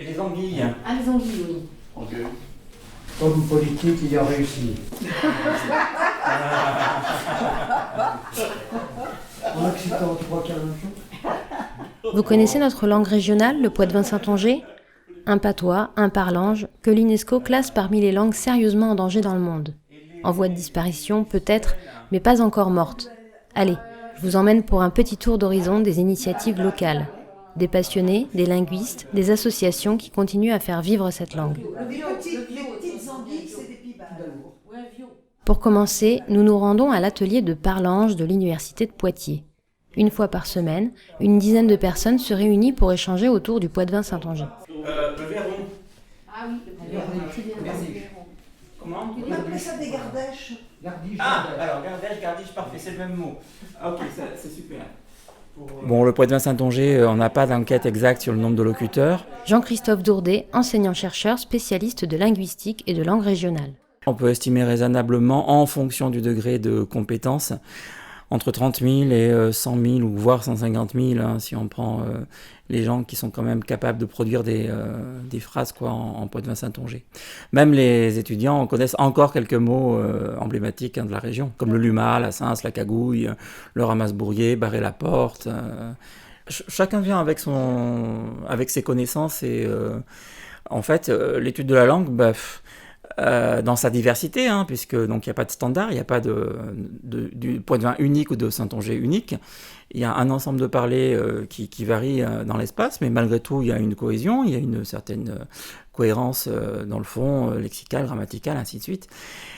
Et les anguilles. Ah, les anguilles, oui. Ok. Homme politique, il a réussi. En Occitan, tu crois qu'il y a la même chose? Vous connaissez notre langue régionale, le poitevin-saintongeais ? Un patois, un parlange, que l'UNESCO classe parmi les langues sérieusement en danger dans le monde. En voie de disparition, peut-être, mais pas encore morte. Allez, je vous emmène pour un petit tour d'horizon des initiatives locales. Des passionnés, des linguistes, des associations qui continuent à faire vivre cette langue. Les petites anguilles, c'est des pibales. Pour commencer, nous nous rendons à l'atelier de parlange de l'Université de Poitiers. Une fois par semaine, une dizaine de personnes se réunissent pour échanger autour du poitevin-saintongeais. Le verron. Ah oui, le verron. Comment? On appelait ça des gardèches. Gardiche, Ah, gardiche. alors gardiche, parfait, c'est le même mot. Ok, c'est super. Bon, le poitevin-saintongeais, on n'a pas d'enquête exacte sur le nombre de locuteurs. Jean-Christophe Dourdet, enseignant-chercheur spécialiste de linguistique et de langue régionale. On peut estimer raisonnablement, en fonction du degré de compétence, entre 30 000 et 100 000 ou voire 150 000, hein, si on prend les gens qui sont quand même capables de produire des phrases quoi, en poitevin-saintongeais. Même les étudiants connaissent encore quelques mots emblématiques de la région, comme le luma, la cince, la cagouille, le ramasse-bourrier, barrer la porte. Chacun vient avec ses connaissances et en fait, l'étude de la langue, dans sa diversité, hein, puisque donc il n'y a pas de standard, il n'y a pas du poitevin unique ou de saintongeais unique. Il y a un ensemble de parlers qui varie dans l'espace, mais malgré tout, il y a une cohésion, il y a une certaine cohérence dans le fond, lexical, grammatical, ainsi de suite.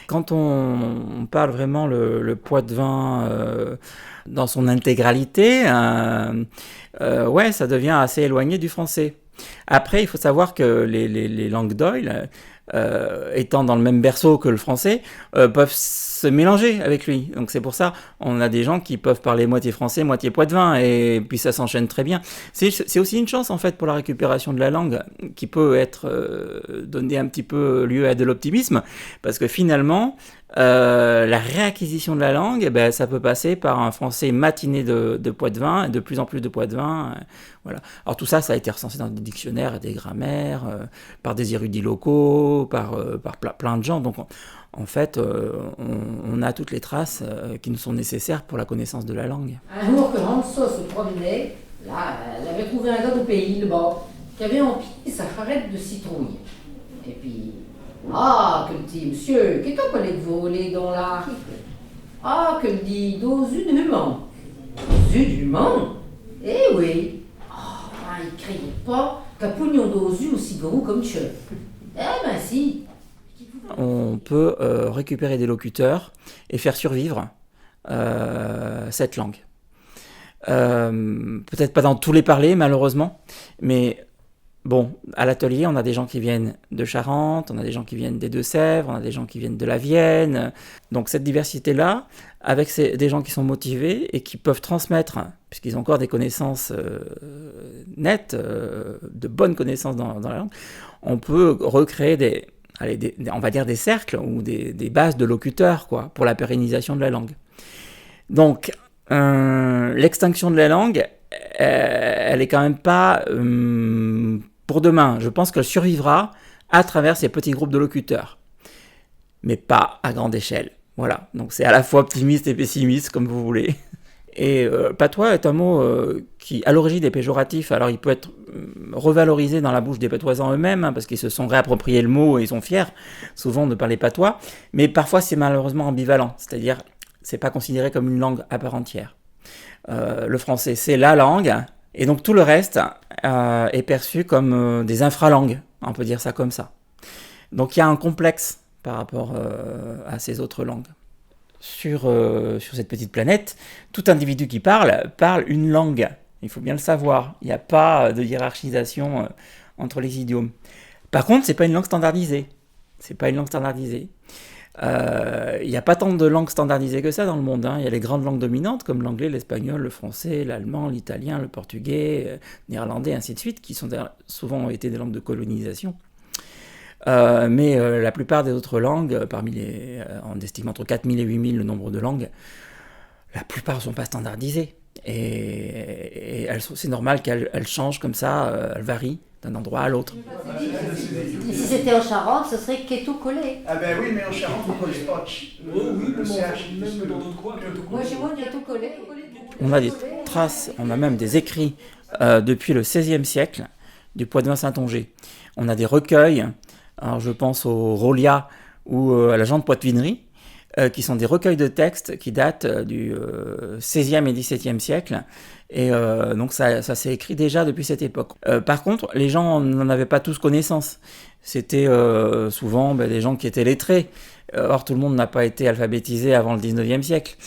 Quand on parle vraiment le poitevin dans son intégralité, ouais, ça devient assez éloigné du français. Après, il faut savoir que les langues d'oïl, étant dans le même berceau que le français, peuvent se mélanger avec lui. Donc c'est pour ça, on a des gens qui peuvent parler moitié français, moitié poitevin, et puis ça s'enchaîne très bien. C'est aussi une chance en fait pour la récupération de la langue, qui peut être donner un petit peu lieu à de l'optimisme, parce que finalement, la réacquisition de la langue, ça peut passer par un français matiné de poitevin, et de plus en plus de poitevin. Voilà. Alors tout ça, ça a été recensé dans des dictionnaires et des grammaires, par des érudits locaux, par plein de gens. Donc en fait, on a toutes les traces qui nous sont nécessaires pour la connaissance de la langue. Un jour que Ranso se promenait, là, elle avait trouvé un gars du pays, le bas, qui avait empilé sa charrette de citrouilles. Et puis, ah, que le dit, monsieur, qu'est-ce qu'on connaît de voler dans la rive? Ah, que le dit, d'osu de humain. D'osu de humain? Eh oui. Ah, il criait pas qu'un pognon d'osu aussi gros comme Tchè. Eh ben si. On peut récupérer des locuteurs et faire survivre cette langue. Peut-être pas dans tous les parlers, malheureusement, mais bon, à l'atelier, on a des gens qui viennent de Charente, on a des gens qui viennent des Deux-Sèvres, on a des gens qui viennent de la Vienne. Donc cette diversité-là, avec des gens qui sont motivés et qui peuvent transmettre, puisqu'ils ont encore des connaissances nettes, de bonnes connaissances dans la langue, on peut recréer on va dire des cercles ou des bases de locuteurs, quoi, pour la pérennisation de la langue. Donc, l'extinction de la langue, elle est quand même pas pour demain. Je pense qu'elle survivra à travers ces petits groupes de locuteurs, mais pas à grande échelle. Voilà, donc c'est à la fois optimiste et pessimiste, comme vous voulez. Et patois est un mot qui, à l'origine, est péjoratif. Alors, il peut être revalorisé dans la bouche des patoisans eux-mêmes, hein, parce qu'ils se sont réappropriés le mot et ils sont fiers, souvent, de parler patois. Mais parfois, c'est malheureusement ambivalent. C'est-à-dire, c'est pas considéré comme une langue à part entière. Le français, c'est la langue, et donc tout le reste est perçu comme des infralangues. On peut dire ça comme ça. Donc, il y a un complexe par rapport à ces autres langues. Sur cette petite planète, tout individu qui parle une langue. Il faut bien le savoir. Il n'y a pas de hiérarchisation entre les idiomes. Par contre, c'est pas une langue standardisée. Il n'y a pas tant de langues standardisées que ça dans le monde. Il y a les grandes langues dominantes comme l'anglais, l'espagnol, le français, l'allemand, l'italien, le portugais, néerlandais, ainsi de suite, qui sont souvent été des langues de colonisation. Mais la plupart des autres langues, on estime entre 4000 et 8000 le nombre de langues, la plupart ne sont pas standardisées. Et c'est normal qu'elles changent comme ça, elles varient d'un endroit à l'autre. Et si c'était en Charente, ce serait Keto collé. Ah ben oui, mais en Charente, on colle Spotch. Oui, Le CH. même dans d'autres coins. Moi, chez moi, Keto collé. On a des traces, on a même des écrits depuis le XVIe siècle du Poitevin-Saintongeais. On a des recueils, alors je pense au Rolia ou à la Jean de Poitevinerie, qui sont des recueils de textes qui datent du XVIe et XVIIe siècle. Et donc ça s'est écrit déjà depuis cette époque. Par contre, les gens n'en avaient pas tous connaissance. C'était souvent des gens qui étaient lettrés. Or, tout le monde n'a pas été alphabétisé avant le XIXe siècle.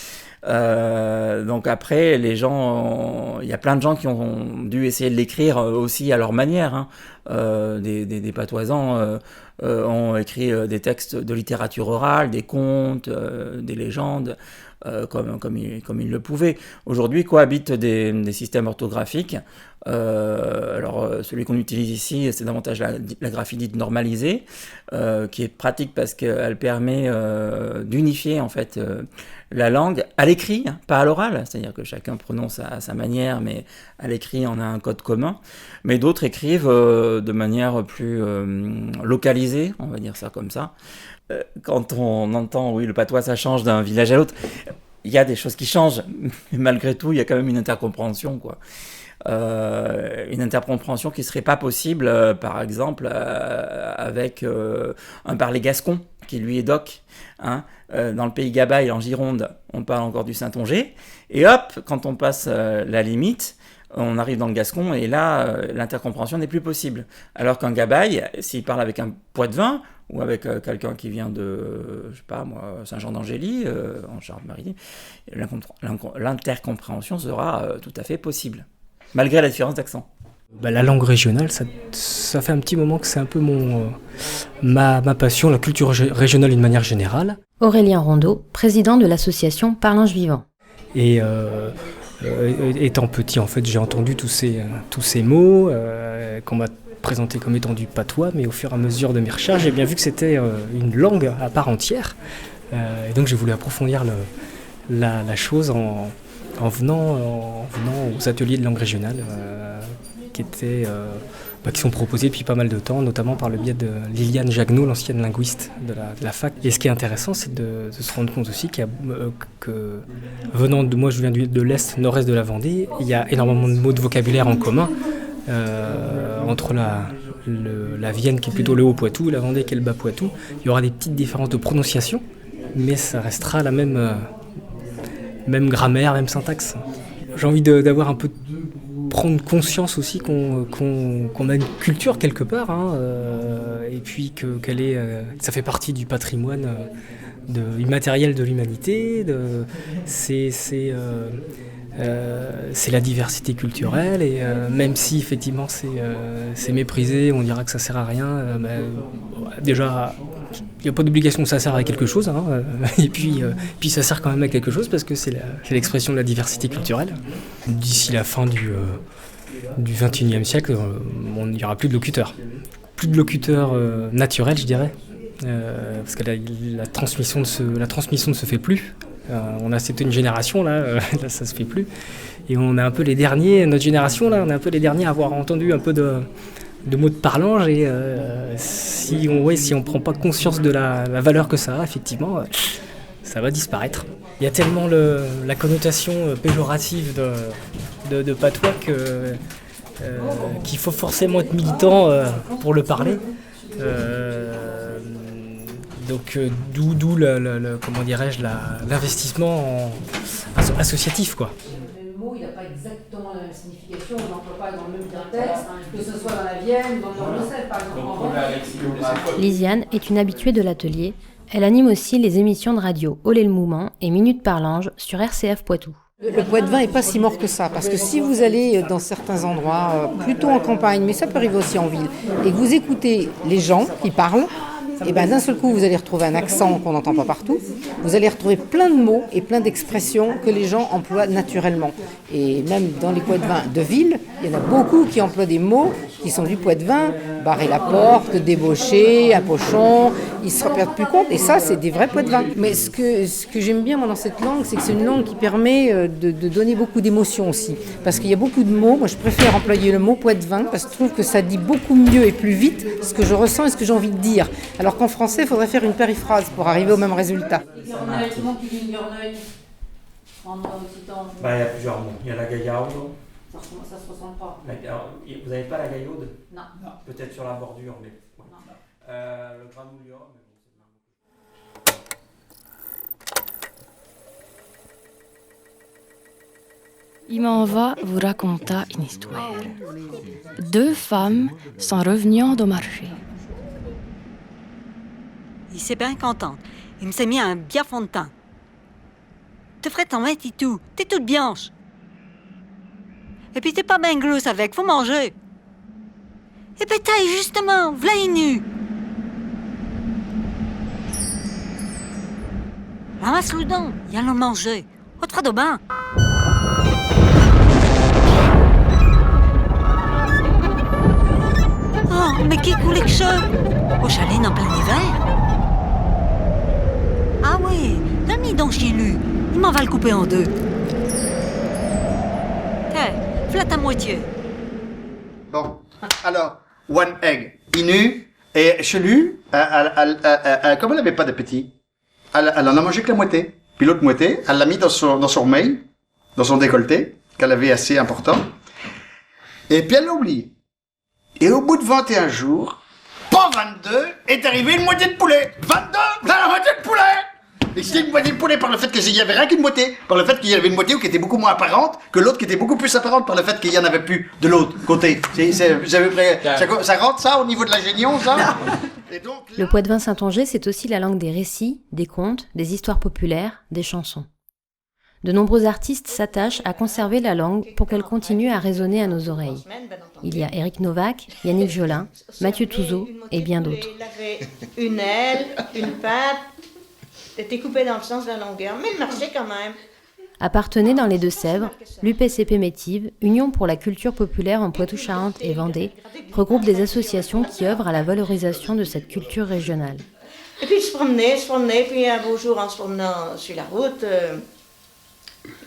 Donc après, les gens, il y a plein de gens qui ont dû essayer de l'écrire aussi à leur manière. Hein. Des patoisans ont écrit des textes de littérature orale, des contes, des légendes, comme ils le pouvaient. Aujourd'hui cohabitent des systèmes orthographiques. Alors celui qu'on utilise ici, c'est davantage la graphie dite normalisée, qui est pratique parce qu'elle permet d'unifier en fait la langue à l'écrit, hein, pas à l'oral, c'est-à-dire que chacun prononce à sa manière, mais à l'écrit on a un code commun. Mais d'autres écrivent de manière plus localisée, on va dire ça comme ça. Quand on entend, oui, le patois ça change d'un village à l'autre, il y a des choses qui changent, mais malgré tout, il y a quand même une intercompréhension, quoi. Une intercompréhension qui ne serait pas possible, par exemple, avec un parler gascon, qui lui est doc. Hein. Dans le pays Gabail, en Gironde, on parle encore du saintongeais. Et hop, quand on passe la limite, on arrive dans le gascon, et là, l'intercompréhension n'est plus possible. Alors qu'un Gabail, s'il parle avec un Poitevin, ou avec quelqu'un qui vient de, je sais pas moi, Saint-Jean-d'Angély, en Charente-Maritime, l'intercompréhension sera tout à fait possible, malgré la différence d'accent. La langue régionale, ça fait un petit moment que c'est un peu ma passion, la culture régionale d'une manière générale. Aurélien Rondeau, président de l'association Parlange Vivant. Et étant petit, en fait, j'ai entendu tous ces mots qu'on m'a présentés comme étant du patois, mais au fur et à mesure de mes recherches, j'ai bien vu que c'était une langue à part entière. Et donc j'ai voulu approfondir la chose en venant aux ateliers de langue régionale qui sont proposés depuis pas mal de temps, notamment par le biais de Liliane Jagneau, l'ancienne linguiste de la fac. Et ce qui est intéressant, c'est de se rendre compte aussi que venant de moi, je viens de l'Est, nord-est de la Vendée, il y a énormément de mots de vocabulaire en commun entre la Vienne qui est plutôt le Haut-Poitou, la Vendée qui est le Bas-Poitou. Il y aura des petites différences de prononciation, mais ça restera la même grammaire, même syntaxe. J'ai envie d'avoir un peu prendre conscience aussi qu'on a une culture quelque part, hein, et puis ça fait partie du patrimoine immatériel de l'humanité. C'est la diversité culturelle, et même si effectivement c'est méprisé, on dira que ça sert à rien. Déjà, il n'y a pas d'obligation que ça sert à quelque chose, hein, et puis ça sert quand même à quelque chose parce que c'est l'expression de la diversité culturelle. D'ici la fin du XXIe siècle, il n'y aura plus de locuteurs. Plus de locuteurs naturels, je dirais, parce que la transmission ne se fait plus. On a accepté une génération, là ça se fait plus. Et on est un peu les derniers, notre génération, là, on est un peu les derniers à avoir entendu un peu de mots de parlange, et si on prend pas conscience de la valeur que ça a, effectivement, ça va disparaître. Il y a tellement la connotation péjorative de patois qu'il faut forcément être militant pour le parler. Donc d'où comment dirais-je, l'investissement associatif, quoi. Le mot, il n'a pas exactement la même signification, on n'emploie pas dans le même texte, que ce soit dans la Vienne ou dans le Nord-Sèvres, par exemple. Lisiane est une habituée de l'atelier. Elle anime aussi les émissions de radio Olé le Mouvement et Minute Parlange sur RCF Poitou. Le Poitevin n'est pas si mort que ça, parce que si vous allez dans certains endroits, plutôt en campagne, mais ça peut arriver aussi en ville, et que vous écoutez les gens qui parlent, et bien d'un seul coup vous allez retrouver un accent qu'on n'entend pas partout, vous allez retrouver plein de mots et plein d'expressions que les gens emploient naturellement. Et même dans les Poitevins de ville, il y en a beaucoup qui emploient des mots qui sont du Poitevin, barrer la porte, débaucher, un pochon, ils ne se perdent plus compte. Et ça, c'est des vrais poitevins. Mais ce que j'aime bien moi, dans cette langue, c'est que c'est une langue qui permet de donner beaucoup d'émotions aussi. Parce qu'il y a beaucoup de mots, moi je préfère employer le mot poitevin, parce que je trouve que ça dit beaucoup mieux et plus vite ce que je ressens et ce que j'ai envie de dire. Alors qu'en français, il faudrait faire une périphrase pour arriver au même résultat. Bah, il y a plusieurs mots. Il y a la gaillarde. Ça se ressemble pas. Vous n'avez pas la gaillaude? Non. Peut-être sur la bordure, mais... Ouais. Le granouillon, mais Iman va vous raconter une histoire. 2 femmes sont revenues de marché. Il s'est bien content. Il me s'est mis un bien fond de teint. Te ferais t'en mettre et tout. T'es toute blanche. Et puis t'es pas bien grosse avec, faut manger. Et puis taille justement, v'là est nu. Ramasse-le donc, y allons manger. Au trois de bain. Oh, mais qui coule que ça? Au chalet en plein hiver? Ah oui, t'as mis donc chez lui. Il m'en va le couper en 2. Tiens, flatte à moitié. Bon, alors, one egg, inu, et Chelu, comme elle n'avait pas d'appétit, elle en a mangé que la moitié. Puis l'autre moitié, elle l'a mis dans son mail, dans son décolleté, qu'elle avait assez important. Et puis elle l'a oublié. Et au bout de 21 jours, pas 22, est arrivé une moitié de poulet. 22, t'as la moitié de poulet! Et c'était une moitié de poulet par le fait qu'il y avait rien qu'une moitié, par le fait qu'il y avait une moitié qui était beaucoup moins apparente que l'autre qui était beaucoup plus apparente par le fait qu'il y en avait plus de l'autre côté. Ça rentre ça au niveau de la génion, ça? Et donc, là... Le poitevin saintongeais, c'est aussi la langue des récits, des contes, des histoires populaires, des chansons. De nombreux artistes s'attachent à conserver la langue pour qu'elle continue à résonner à nos oreilles. Il y a Éric Novak, Yannick Jolin, Mathieu Touzeau et bien d'autres. Il avait une aile, une patte, était coupé dans le sens de la longueur, mais il marchait quand même. Appartenait dans les Deux-Sèvres, l'UPCP Métive, Union pour la culture populaire en Poitou-Charentes et Vendée, regroupe des associations qui œuvrent à la valorisation de cette culture régionale. Et puis il se promenait, puis un beau jour en se promenant sur la route,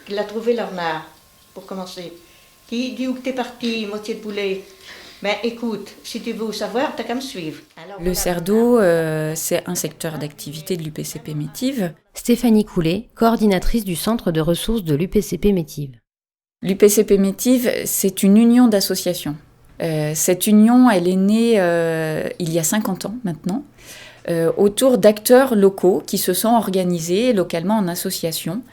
il a trouvé l'ornard, pour commencer. Il dit où que t'es parti, moitié de poulet. Ben écoute, si tu veux savoir, t'as qu'à me suivre. Alors, le cerf d'eau, c'est un secteur d'activité de l'UPCP Métive. Stéphanie Coulet, coordinatrice du centre de ressources de l'UPCP Métive. L'UPCP Métive, c'est une union d'associations. Cette union, elle est née il y a 50 ans maintenant, autour d'acteurs locaux qui se sont organisés localement en association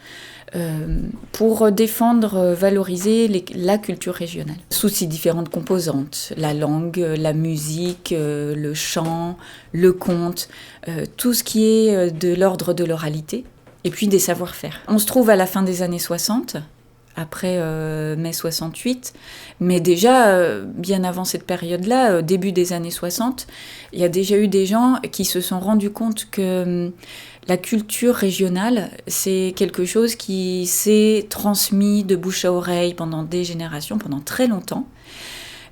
pour défendre, valoriser la culture régionale, sous ses différentes composantes, la langue, la musique, le chant, le conte, tout ce qui est de l'ordre de l'oralité, et puis des savoir-faire. On se trouve à la fin des années 60, après mai 68, mais déjà, bien avant cette période-là, début des années 60, il y a déjà eu des gens qui se sont rendus compte que la culture régionale, c'est quelque chose qui s'est transmis de bouche à oreille pendant des générations, pendant très longtemps,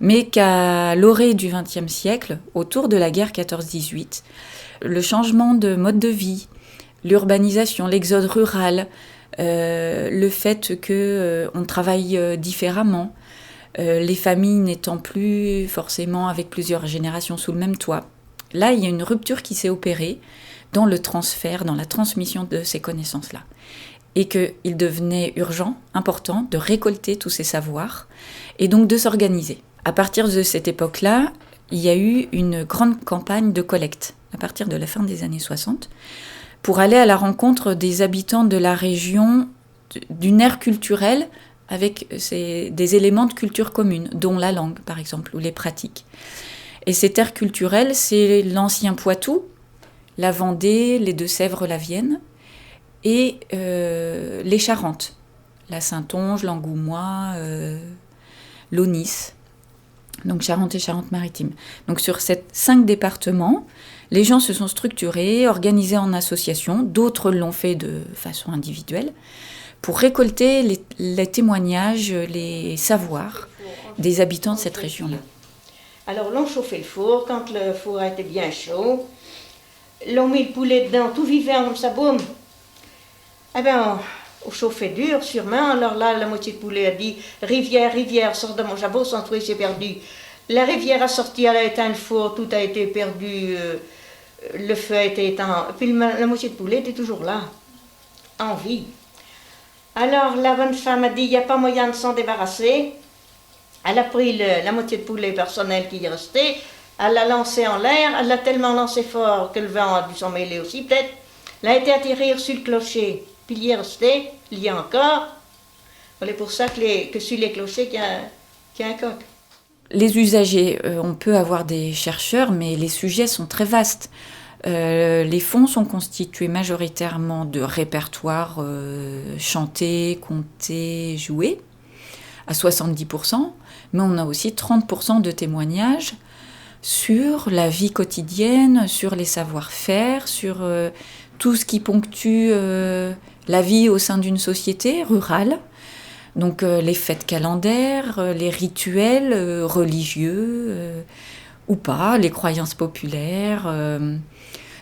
mais qu'à l'orée du XXe siècle, autour de la guerre 14-18, le changement de mode de vie, l'urbanisation, l'exode rural, le fait qu'on travaille différemment, les familles n'étant plus forcément avec plusieurs générations sous le même toit. Là, il y a une rupture qui s'est opérée dans le transfert, dans la transmission de ces connaissances-là. Et qu'il devenait urgent, important, de récolter tous ces savoirs et donc de s'organiser. À partir de cette époque-là, il y a eu une grande campagne de collecte, à partir de la fin des années 60, pour aller à la rencontre des habitants de la région, d'une aire culturelle avec des éléments de culture commune, dont la langue, par exemple, ou les pratiques. Et cette aire culturelle, c'est l'ancien Poitou, la Vendée, les Deux-Sèvres, la Vienne, et les Charentes, la Saintonge, l'Angoumois, l'Aunis, donc Charente et Charente-Maritime. Donc sur ces 5 départements, les gens se sont structurés, organisés en associations, d'autres l'ont fait de façon individuelle, pour récolter les témoignages, les savoirs des habitants de cette région-là. Alors l'on chauffait le four, quand le four a été bien chaud, l'on mit le poulet dedans, tout vivant comme ça, boum. Eh bien, on chauffait dur, sûrement. Alors là, la moitié de poulet a dit « Rivière, rivière, sors de mon jabot, sans trouver, c'est perdu. » La rivière a sorti, elle a éteint le four, tout a été perdu, le feu a été éteint. Puis la moitié de poulet était toujours là, en vie. Alors la bonne femme a dit « Il n'y a pas moyen de s'en débarrasser. » Elle a pris la moitié de poulet personnel qui y restait, elle l'a lancé en l'air, elle l'a tellement lancé fort que le vent a dû s'en mêler aussi peut-être. Elle a été atterrir sur le clocher, puis il y est resté, il y a encore. C'est pour ça que sur les clochers qu'il y a un coq. Les usagers, on peut avoir des chercheurs, mais les sujets sont très vastes. Les fonds sont constitués majoritairement de répertoires chantés, contés, joués, à 70%, mais on a aussi 30% de témoignages sur la vie quotidienne, sur les savoir-faire, sur tout ce qui ponctue la vie au sein d'une société rurale. Donc les fêtes calendaires, les rituels religieux ou pas, les croyances populaires.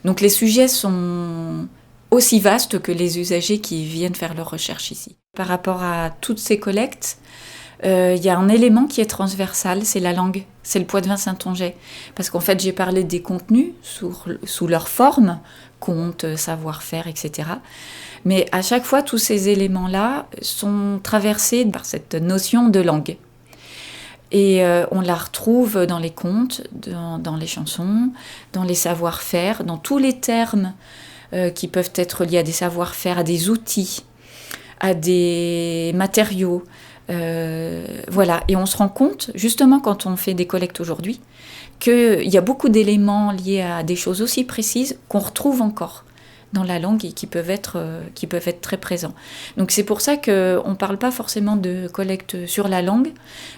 Donc les sujets sont aussi vastes que les usagers qui viennent faire leurs recherches ici. Par rapport à toutes ces collectes, il y a un élément qui est transversal, c'est la langue, c'est le Poitevin saintongeais. Parce qu'en fait, j'ai parlé des contenus sous leur forme, contes, savoir-faire, etc. Mais à chaque fois, tous ces éléments-là sont traversés par cette notion de langue. Et on la retrouve dans les contes, dans les chansons, dans les savoir-faire, dans tous les termes qui peuvent être liés à des savoir-faire, à des outils, à des matériaux. Voilà. Et on se rend compte, justement quand on fait des collectes aujourd'hui, qu'il y a beaucoup d'éléments liés à des choses aussi précises qu'on retrouve encore dans la langue et qui peuvent être très présents. Donc c'est pour ça qu'on ne parle pas forcément de collecte sur la langue,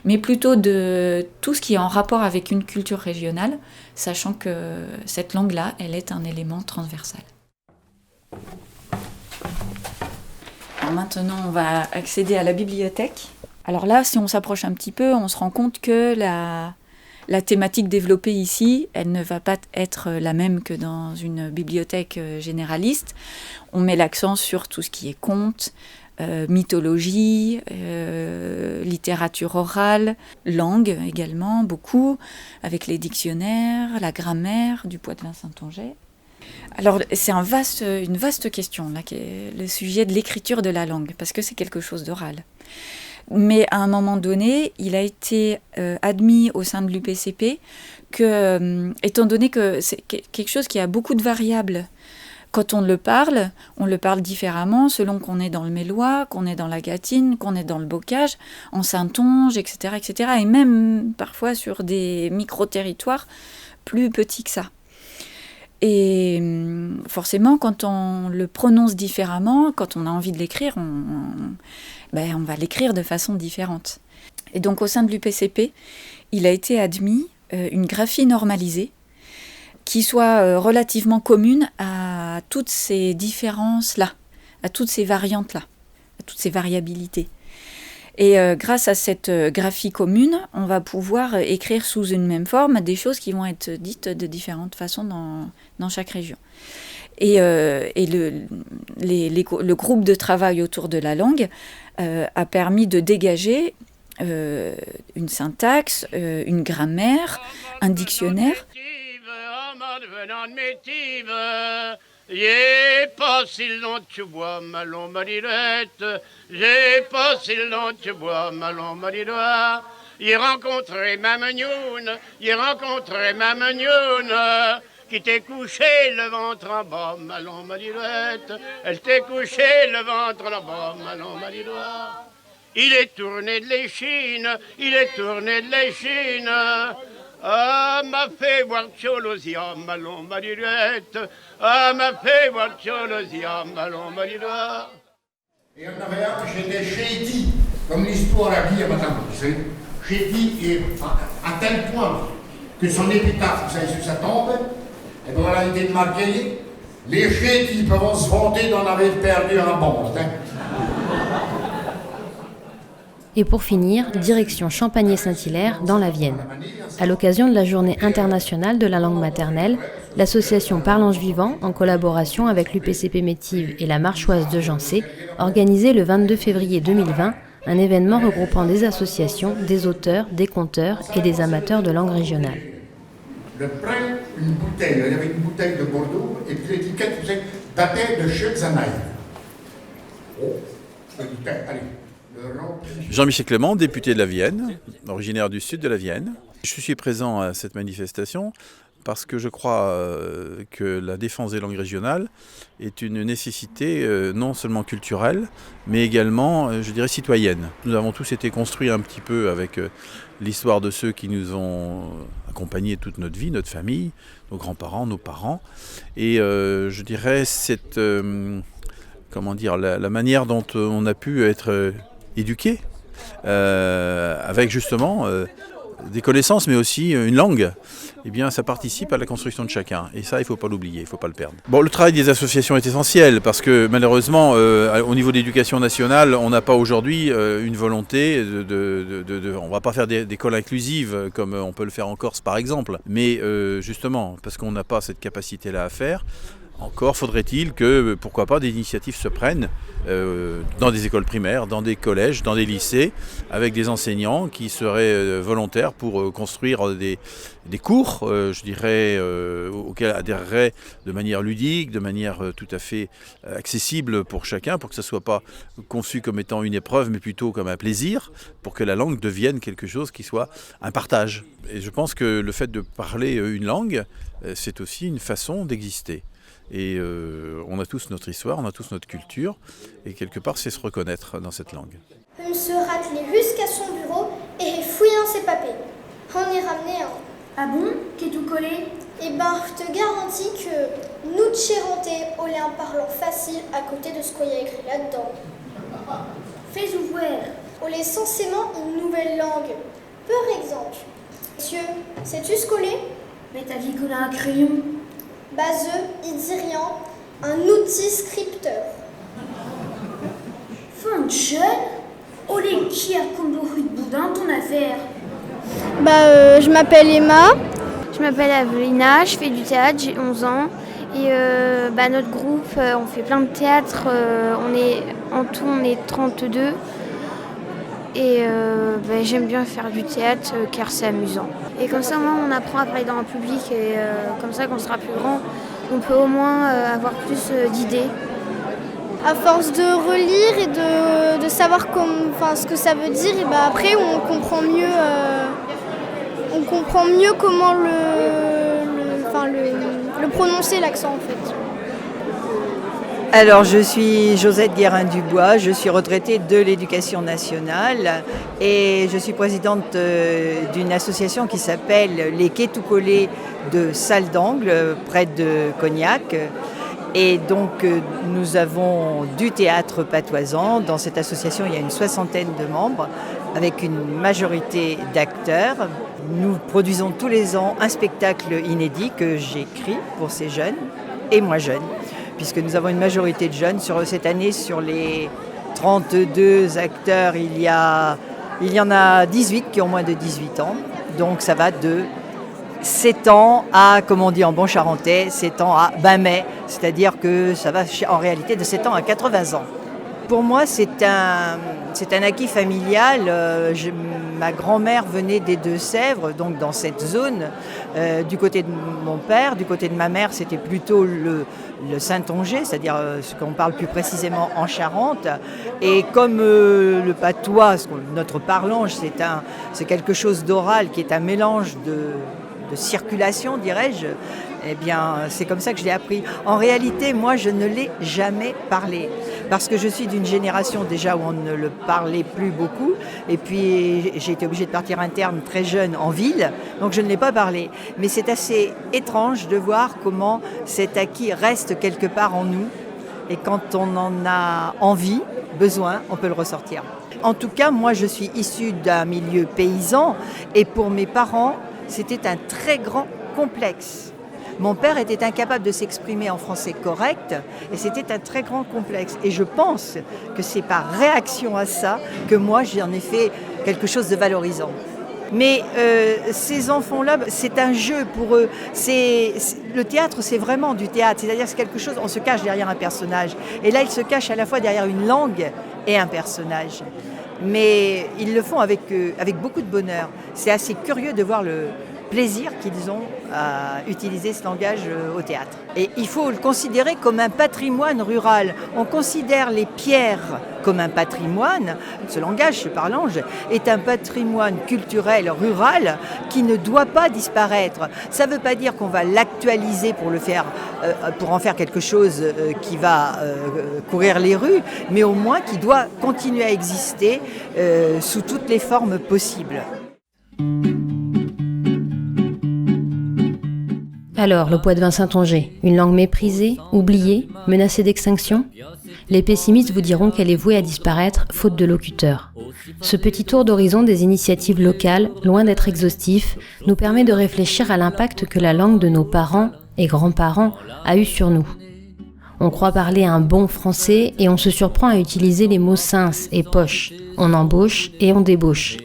mais plutôt de tout ce qui est en rapport avec une culture régionale, sachant que cette langue-là, elle est un élément transversal. Alors maintenant, on va accéder à la bibliothèque. Alors là, si on s'approche un petit peu, on se rend compte que la thématique développée ici, elle ne va pas être la même que dans une bibliothèque généraliste. On met l'accent sur tout ce qui est contes, mythologie, littérature orale, langue également, beaucoup, avec les dictionnaires, la grammaire du Poitevin saintongeais. Alors c'est une vaste question, là, qui est le sujet de l'écriture de la langue, parce que c'est quelque chose d'oral. Mais à un moment donné, il a été admis au sein de l'UPCP que, étant donné que c'est quelque chose qui a beaucoup de variables, quand on le parle différemment selon qu'on est dans le Mélois, qu'on est dans la Gâtine, qu'on est dans le Bocage, en Saintonge, etc., etc., et même parfois sur des micro-territoires plus petits que ça. Et forcément, quand on le prononce différemment, quand on a envie de l'écrire, on va l'écrire de façon différente. Et donc au sein de l'UPCP, il a été admis une graphie normalisée qui soit relativement commune à toutes ces différences-là, à toutes ces variantes-là, à toutes ces variabilités. Et grâce à cette graphie commune, on va pouvoir écrire sous une même forme des choses qui vont être dites de différentes façons dans chaque région. Et le groupe de travail autour de la langue a permis de dégager une syntaxe, une grammaire, un dictionnaire. J'ai pas si long que tu bois, malon malinette. J'ai pas si long que tu bois, malon malinois. J'ai rencontré ma magnoune, qui t'est couché le ventre en bas, malon malinette. Elle t'est couché le ventre en bas, malon malinois. Il est tourné de l'échine, Ah, m'a fait voir Tcholosia, malon malinette. Ah, m'a fait voir Tcholosia, malon malinette. Et il y en avait un que j'étais chéti, comme l'histoire a dit à madame, vous savez, chéti, et à tel point que son épitaphe, vous savez, sur sa tombe, et bien voilà, il était marqué, les chétis peuvent se vanter d'en avoir perdu en bande. Hein. Et pour finir, direction Champagné-Saint-Hilaire, dans la Vienne. À l'occasion de la Journée internationale de la langue maternelle, l'association Parlange Vivant, en collaboration avec l'UPCP Métive et la Marchoise de Jancé, organisait le 22 février 2020 un événement regroupant des associations, des auteurs, des conteurs et des amateurs de langue régionale. Le prêt, une bouteille, il y avait une bouteille de Bordeaux, et puis l'étiquette datait de Schützenheim. Oh, allez. Jean-Michel Clément, député de la Vienne, originaire du sud de la Vienne. Je suis présent à cette manifestation parce que je crois que la défense des langues régionales est une nécessité non seulement culturelle, mais également, je dirais, citoyenne. Nous avons tous été construits un petit peu avec l'histoire de ceux qui nous ont accompagnés toute notre vie, notre famille, nos grands-parents, nos parents. Et je dirais, cette, la manière dont on a pu être éduqué, avec justement des connaissances, mais aussi une langue, eh bien, ça participe à la construction de chacun. Et ça, il ne faut pas l'oublier, il ne faut pas le perdre. Bon, le travail des associations est essentiel, parce que malheureusement, au niveau de l'éducation nationale, on n'a pas aujourd'hui une volonté on ne va pas faire d'école inclusive, comme on peut le faire en Corse, par exemple. Mais justement, parce qu'on n'a pas cette capacité-là à faire, encore faudrait-il que, pourquoi pas, des initiatives se prennent dans des écoles primaires, dans des collèges, dans des lycées, avec des enseignants qui seraient volontaires pour construire des cours, je dirais, auxquels adhéreraient de manière ludique, de manière tout à fait accessible pour chacun, pour que ça ne soit pas conçu comme étant une épreuve, mais plutôt comme un plaisir, pour que la langue devienne quelque chose qui soit un partage. Et je pense que le fait de parler une langue, c'est aussi une façon d'exister. Et on a tous notre histoire, on a tous notre culture, et quelque part c'est se reconnaître dans cette langue. On se rattelait jusqu'à son bureau et fouillant ses papiers. On y ramenait un. Ah bon? Qu'est tout collé? Eh ben, je te garantis que nous chérantais au lait en parlant facile à côté de ce qu'il y a écrit là-dedans. Fais ouvrir. On est censément une nouvelle langue. Par exemple, monsieur, sais-tu ce qu'on est? Mais t'as dit qu'on a un crayon. Baseux, il dit rien, un outil scripteur. Fonction? Olé, qui a comme beaucoup de boudin ton affaire? Je m'appelle Emma. Je m'appelle Avelina, je fais du théâtre, j'ai 11 ans. Et notre groupe, on fait plein de théâtre, en tout on est 32. Et j'aime bien faire du théâtre car c'est amusant. Et comme ça, on apprend à parler dans le public et comme ça, quand on sera plus grand, on peut au moins avoir plus d'idées. À force de relire et de savoir ce que ça veut dire, et après on comprend mieux comment le prononcer, l'accent en fait. Alors, je suis Josette Guérin-Dubois, je suis retraitée de l'Éducation nationale et je suis présidente d'une association qui s'appelle les Quais tout collés de Salle d'Angle, près de Cognac. Et donc, nous avons du théâtre patoisant. Dans cette association, il y a une 60aine de membres, avec une majorité d'acteurs. Nous produisons tous les ans un spectacle inédit que j'écris pour ces jeunes et moins jeunes, puisque nous avons une majorité de jeunes. Cette année, sur les 32 acteurs, il y en a 18 qui ont moins de 18 ans. Donc ça va de 7 ans à, comme on dit en bon charentais, 7 ans à mai, c'est-à-dire que ça va en réalité de 7 ans à 80 ans. Pour moi, c'est un acquis familial. Ma grand-mère venait des Deux-Sèvres, donc dans cette zone. Du côté de mon père, du côté de ma mère, c'était plutôt le Saintongeais, c'est-à-dire ce qu'on parle plus précisément en Charente. Et comme le patois, notre parlange, c'est quelque chose d'oral qui est un mélange de circulation, dirais-je, eh bien, c'est comme ça que je l'ai appris. En réalité, moi, je ne l'ai jamais parlé, parce que je suis d'une génération déjà où on ne le parlait plus beaucoup, et puis j'ai été obligée de partir interne très jeune en ville, donc je ne l'ai pas parlé. Mais c'est assez étrange de voir comment cet acquis reste quelque part en nous, et quand on en a envie, besoin, on peut le ressortir. En tout cas, moi, je suis issue d'un milieu paysan, et pour mes parents, c'était un très grand complexe Mon père était incapable de s'exprimer en français correct et c'était un très grand complexe. Et je pense que c'est par réaction à ça que moi j'en ai fait quelque chose de valorisant. Mais ces enfants-là, c'est un jeu pour eux. Le théâtre, c'est vraiment du théâtre. C'est-à-dire que c'est quelque chose, on se cache derrière un personnage. Et là, ils se cachent à la fois derrière une langue et un personnage. Mais ils le font avec beaucoup de bonheur. C'est assez curieux de voir le plaisir qu'ils ont à utiliser ce langage au théâtre. Et il faut le considérer comme un patrimoine rural. On considère les pierres comme un patrimoine. Ce langage, ce parlange, est un patrimoine culturel rural qui ne doit pas disparaître. Ça ne veut pas dire qu'on va l'actualiser pour en faire quelque chose qui va courir les rues, mais au moins qui doit continuer à exister sous toutes les formes possibles. Alors, le Poitevin saintongeais, une langue méprisée, oubliée, menacée d'extinction? Les pessimistes vous diront qu'elle est vouée à disparaître, faute de locuteurs. Ce petit tour d'horizon des initiatives locales, loin d'être exhaustif, nous permet de réfléchir à l'impact que la langue de nos parents et grands-parents a eu sur nous. On croit parler un bon français et on se surprend à utiliser les mots cince et poche. On embauche et on débauche.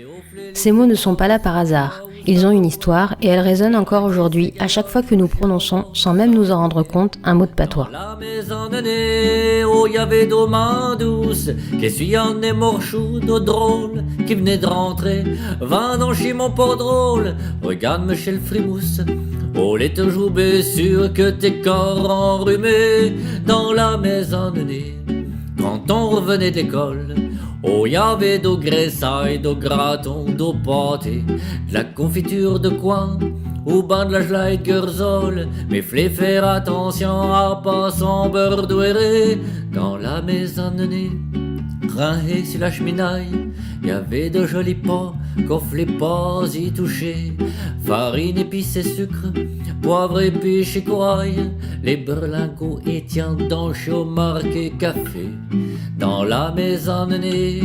Ces mots ne sont pas là par hasard. Ils ont une histoire et elle résonne encore aujourd'hui à chaque fois que nous prononçons, sans même nous en rendre compte, un mot de patois. La maisonnée, oh y avait d'eau main douce, qu'essuyant des morchous d'eau drôle, qui venait de rentrer, vint dans chez mon port drôle, regarde-me chez le frimousse, oh les te joues sûr que tes corps enrhumés, dans la maisonnée, quand on revenait de l'école, oh, y avait d'eau gressaille, d'eau graton, d'eau pâtée, de la confiture de coin, au bas de la gelée de Guerzol. Mais fallait faire attention à pas son beurre douéré dans la maisonnée. Rinhé sur la cheminaille, y avait de jolis pas qu'on fallait pas y toucher. Farine, épices et sucre, poivre, épices et corail, les berlingots étiens dans le chaud marqué café. Dans la maisonnée,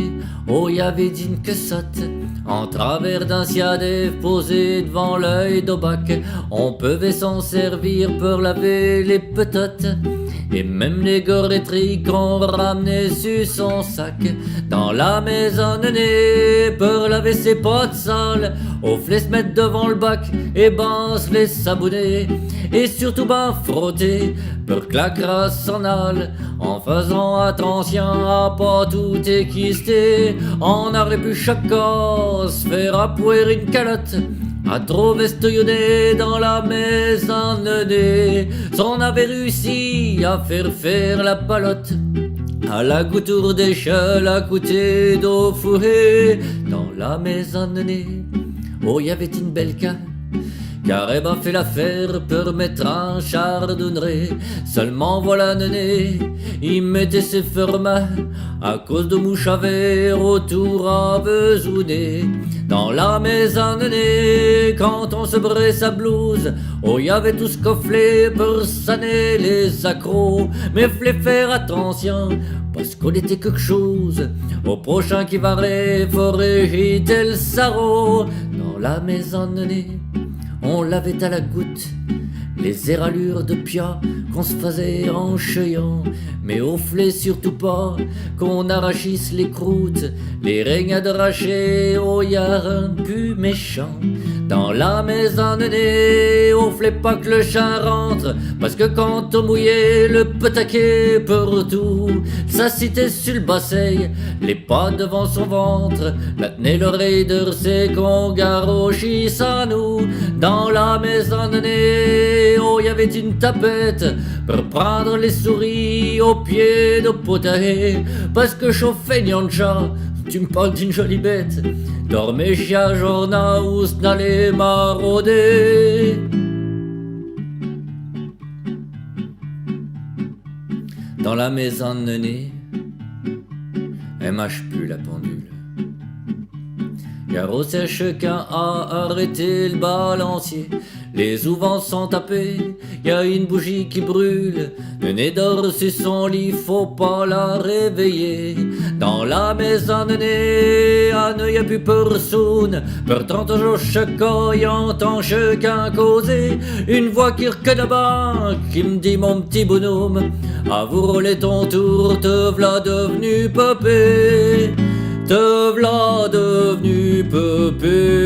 oh y avait d'une queussotte, en travers d'un siadef posé devant l'œil d'Aubac. On pouvait s'en servir pour laver les petotes, et même les goretteries qu'on ramenait sur son sac. Dans la maisonnée, pour laver ses potes sales, on fallait se mettre devant le bac, et ben se les sabonner, et surtout ben frotter, pour que la crasse s'en aille, en faisant attention à pas tout équister. On aurait pu chacun se faire apouer une calotte, à trop vestouillonner dans la maisonnée. On avait réussi à faire la palotte, à la goutour d'échelle à côté d'eau fourrée. Dans la maisonnée, oh y avait une belle canne, car elle m'a fait l'affaire pour mettre un chardonneret. Seulement voilà nené, il mettait ses formats à cause de mouches à verre autour à besouner. Dans la maisonnée, quand on se brait sa blouse, oh y avait tout ce cofflet pour saner les accros. Mais fallait faire attention, parce qu'on était quelque chose, au prochain qui varrait, forêt agiter le sarreau. Dans la maisonnée, on lavait à la goutte les éralures de pia qu'on se faisait en cheuillant, mais au fallait surtout pas qu'on arrachisse les croûtes, les règnes de racher, oh y'a un pu méchant. Dans la maisonnée, on fallait pas que le chien rentre, parce que quand on mouillait le petaquet pour tout, ça citait sur le basseil, les pas devant son ventre, la tenait l'oreille de c'est qu'on garochisse à nous. Dans la maisonnée, oh y avait une tapette pour prendre les souris au pied de potager, parce que chauffait de chat, tu me parles d'une jolie bête, dormait chia journa où s'n'allait marauder. Dans la maisonnée, elle mâche plus la pendule, car au sèche qu'un a arrêté le balancier. Les ouvents sont tapés, y a une bougie qui brûle, le nez d'or sur son lit, faut pas la réveiller. Dans la maisonnée, à ne y a plus personne. Pourtant toujours chacun y entend chacun causer. Une voix qui reconnaît bas, qui me dit mon petit bonhomme, à vous rouler ton tour, te v'là devenu peuplé. Te v'là devenu peuplé.